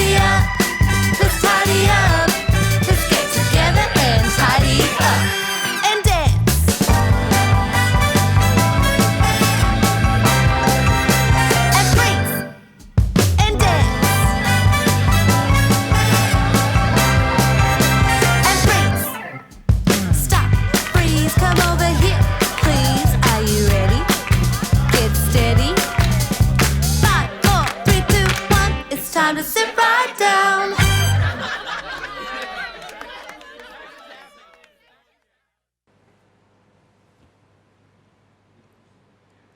tidy up. Let's tidy up. Let's get together and tidy up. And dance. And freeze. And dance. And freeze. Stop. Freeze. Come over here, please. Are you ready? Get steady. 5, 4, 3, 2, 1. It's time to sit right down.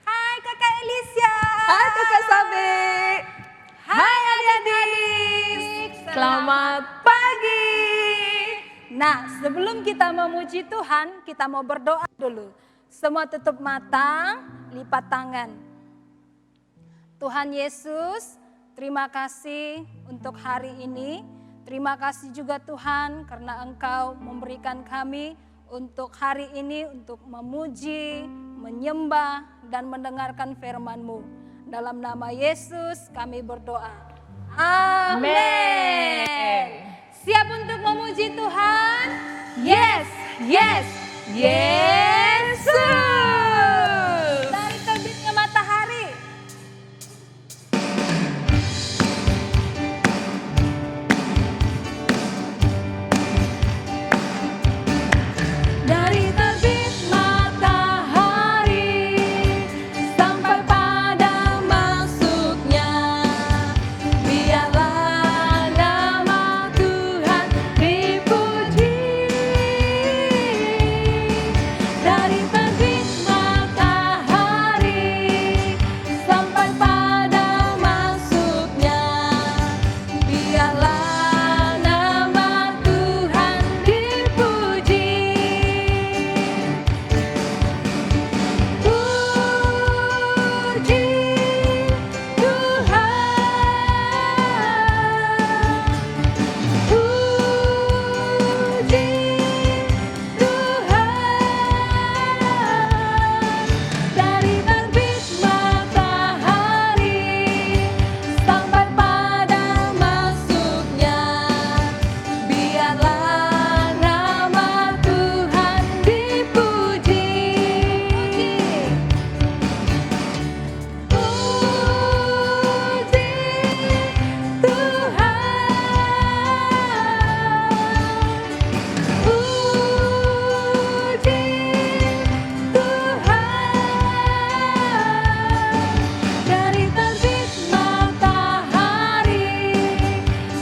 Hai Kakak Elisya. Hai Kakak Sabe. Hai adik-adik. Selamat pagi. Nah, sebelum kita memuji Tuhan, kita mau berdoa dulu. Semua tutup mata, lipat tangan. Tuhan Yesus, terima kasih untuk hari ini. Terima kasih juga Tuhan karena Engkau memberikan kami untuk hari ini untuk memuji, menyembah, dan mendengarkan firman-Mu. Dalam nama Yesus kami berdoa. Amin. Siap untuk memuji Tuhan? Yes, yes, Yesus. Dari terbitnya matahari. Dari terbit matahari sampai pada masuknya, biarlah nama Tuhan dipuji. Dari terbit matahari sampai pada masuknya, biarlah nama Tuhan dipuji. Puji Tuhan, puji Tuhan. Dari terbit matahari sampai pada masuknya, biarlah nama Tuhan dipuji. Dari terbit matahari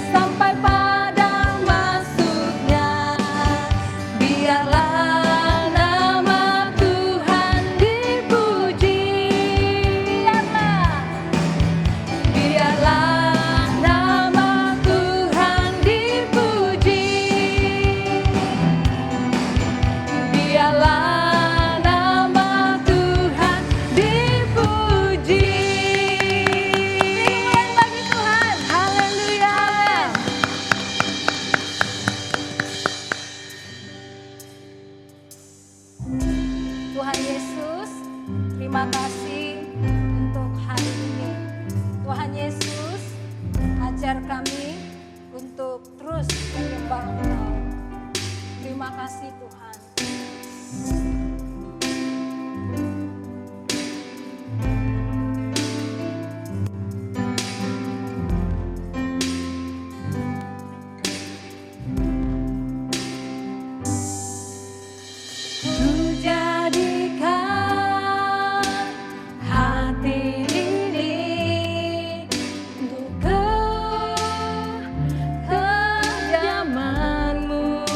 sampai pada masuknya, biarlah nama Tuhan dipuji. Biarlah nama Tuhan dipuji. Biarlah nama Tuhan dipuji. Kemuliaan bagi Tuhan. Haleluya. Tuhan Yesus, terima kasih untuk hari ini. Tuhan Yesus, ajar kami untuk terus menyembah Engkau. Terima kasih Tuhan. Ku jadikan hati ini untuk kediaman-Mu.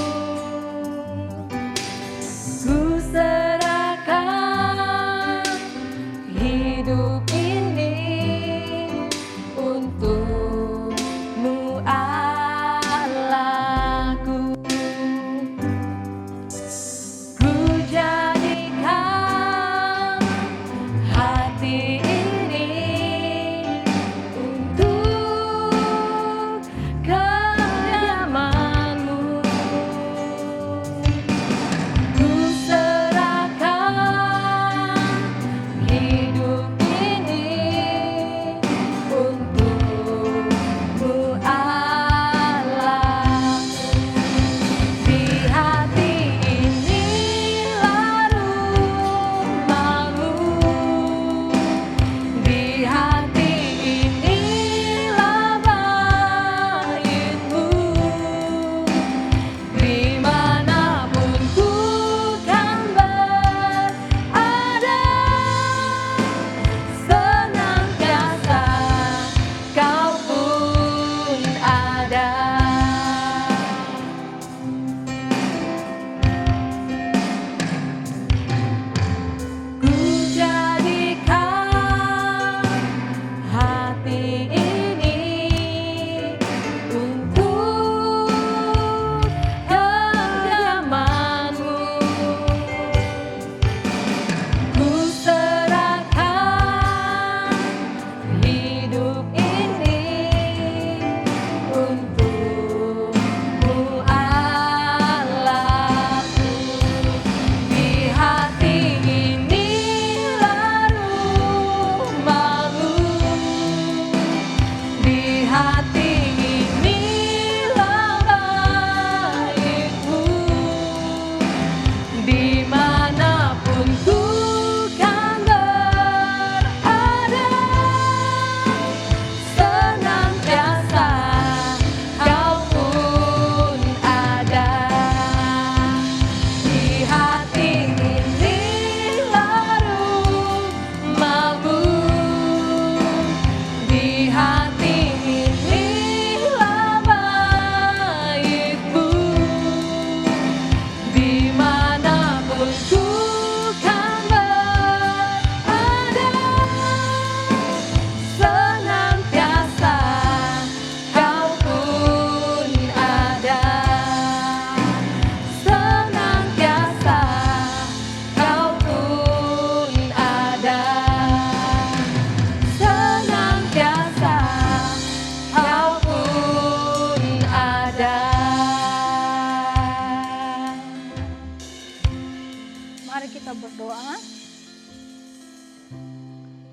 berdoa.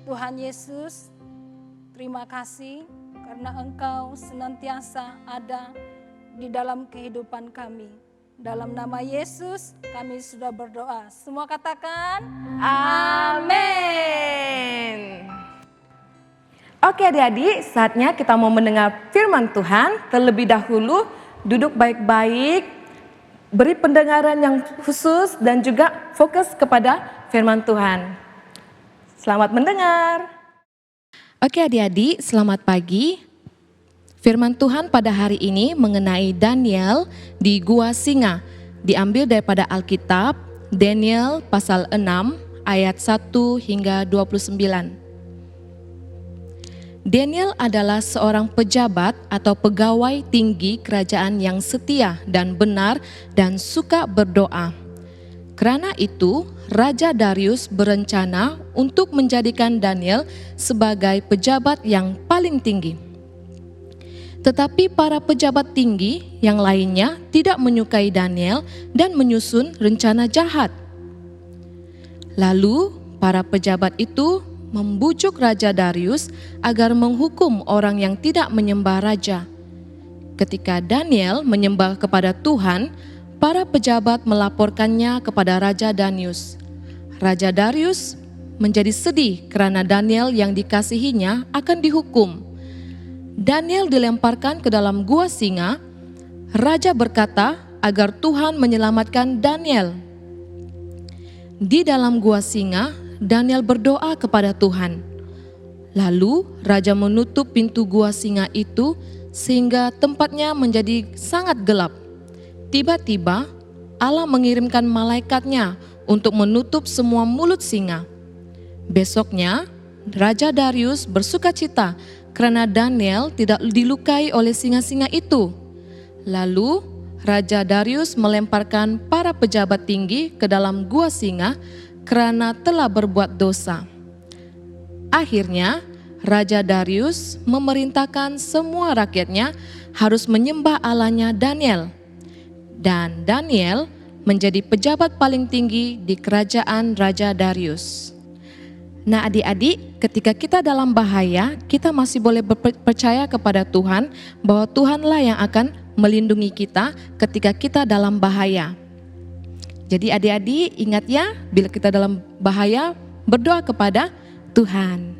Tuhan Yesus, terima kasih karena Engkau senantiasa ada di dalam kehidupan kami. Dalam nama Yesus kami sudah berdoa. Semua katakan Amin. Oke adik-adik, saatnya kita mau mendengar firman Tuhan. Terlebih dahulu duduk baik-baik, beri pendengaran yang khusus dan juga fokus kepada firman Tuhan. Selamat mendengar. Oke adik-adik, selamat pagi. Firman Tuhan pada hari ini mengenai Daniel di Gua Singa. Diambil daripada Alkitab, Daniel pasal 6 ayat 1 hingga 29. Daniel adalah seorang pejabat atau pegawai tinggi kerajaan yang setia dan benar dan suka berdoa. Karena itu, Raja Darius berencana untuk menjadikan Daniel sebagai pejabat yang paling tinggi. Tetapi para pejabat tinggi yang lainnya tidak menyukai Daniel dan menyusun rencana jahat. Lalu para pejabat itu membujuk Raja Darius agar menghukum orang yang tidak menyembah raja. Ketika Daniel menyembah kepada Tuhan, para pejabat melaporkannya kepada Raja Darius. Raja Darius menjadi sedih karena Daniel yang dikasihinya akan dihukum. Daniel dilemparkan ke dalam gua singa. Raja berkata agar Tuhan menyelamatkan Daniel. Di dalam gua singa, Daniel berdoa kepada Tuhan. Lalu raja menutup pintu gua singa itu sehingga tempatnya menjadi sangat gelap. Tiba-tiba Allah mengirimkan malaikatnya untuk menutup semua mulut singa. Besoknya Raja Darius bersukacita karena Daniel tidak dilukai oleh singa-singa itu. Lalu Raja Darius melemparkan para pejabat tinggi ke dalam gua singa karena telah berbuat dosa. Akhirnya Raja Darius memerintahkan semua rakyatnya harus menyembah Allahnya Daniel. Dan Daniel menjadi pejabat paling tinggi di kerajaan Raja Darius. Nah adik-adik, ketika kita dalam bahaya, kita masih boleh percaya kepada Tuhan bahwa Tuhanlah yang akan melindungi kita ketika kita dalam bahaya. Jadi adik-adik ingat ya, bila kita dalam bahaya, berdoa kepada Tuhan.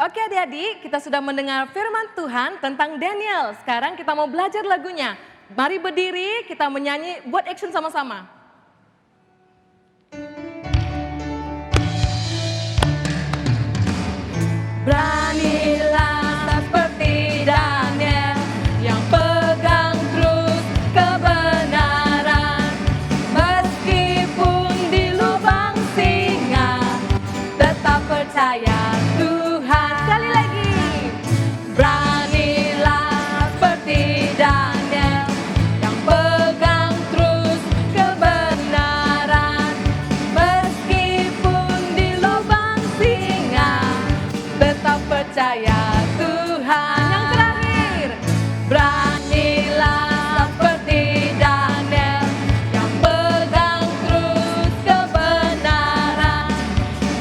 Oke adik-adik, kita sudah mendengar firman Tuhan tentang Daniel. Sekarang kita mau belajar lagunya. Mari berdiri, kita menyanyi, buat action sama-sama. Beranilah seperti Daniel yang pegang terus kebenaran. Meskipun di lubang singa, tetap percaya Tuhan. Sekali lagi. Beranilah seperti Daniel yang pegang terus kebenaran. Meskipun di lubang singa, tetap percaya Tuhan. Yang terakhir, beranilah seperti Daniel yang pegang terus kebenaran.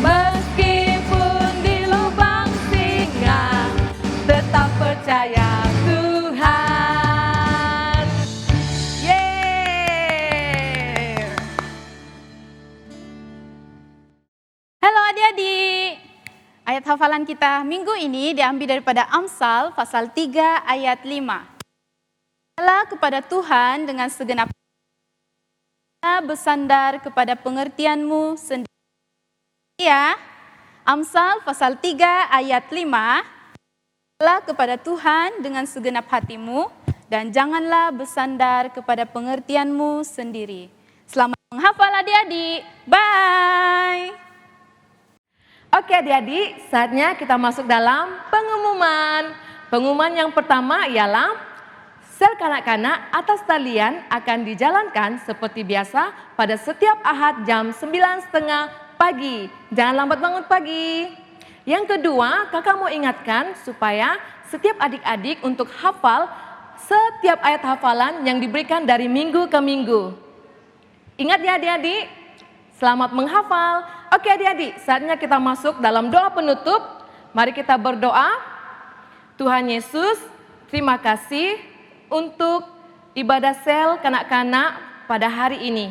Meskipun di lubang singa, tetap percaya Tuhan. Yeay. Halo adik-adik. Ayat hafalan kita minggu ini diambil daripada Amsal pasal 3 ayat 5. Berserahlah kepada Tuhan dengan segenap hati, bersandar kepada pengertianmu sendiri. Ya, Amsal pasal 3 ayat 5. Berserahlah kepada Tuhan dengan segenap hatimu dan janganlah bersandar kepada pengertianmu sendiri. Selamat menghafal adik-adik. Bye. Oke adik-adik, saatnya kita masuk dalam pengumuman. Pengumuman yang pertama ialah sel kanak-kanak atas talian akan dijalankan seperti biasa pada setiap Ahad jam 9.30 pagi. Jangan lambat bangun pagi. Yang kedua, kakak mau ingatkan supaya setiap adik-adik untuk hafal setiap ayat hafalan yang diberikan dari minggu ke minggu. Ingat ya adik-adik, Selamat menghafal. Oke adik-adik, saatnya kita masuk dalam doa penutup. Mari kita berdoa. Tuhan Yesus, terima kasih untuk ibadah sel kanak-kanak pada hari ini.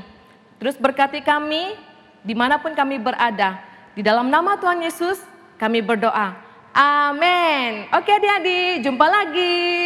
Terus berkati kami dimanapun kami berada. Di dalam nama Tuhan Yesus kami berdoa. Amin. Oke adik-adik, jumpa lagi.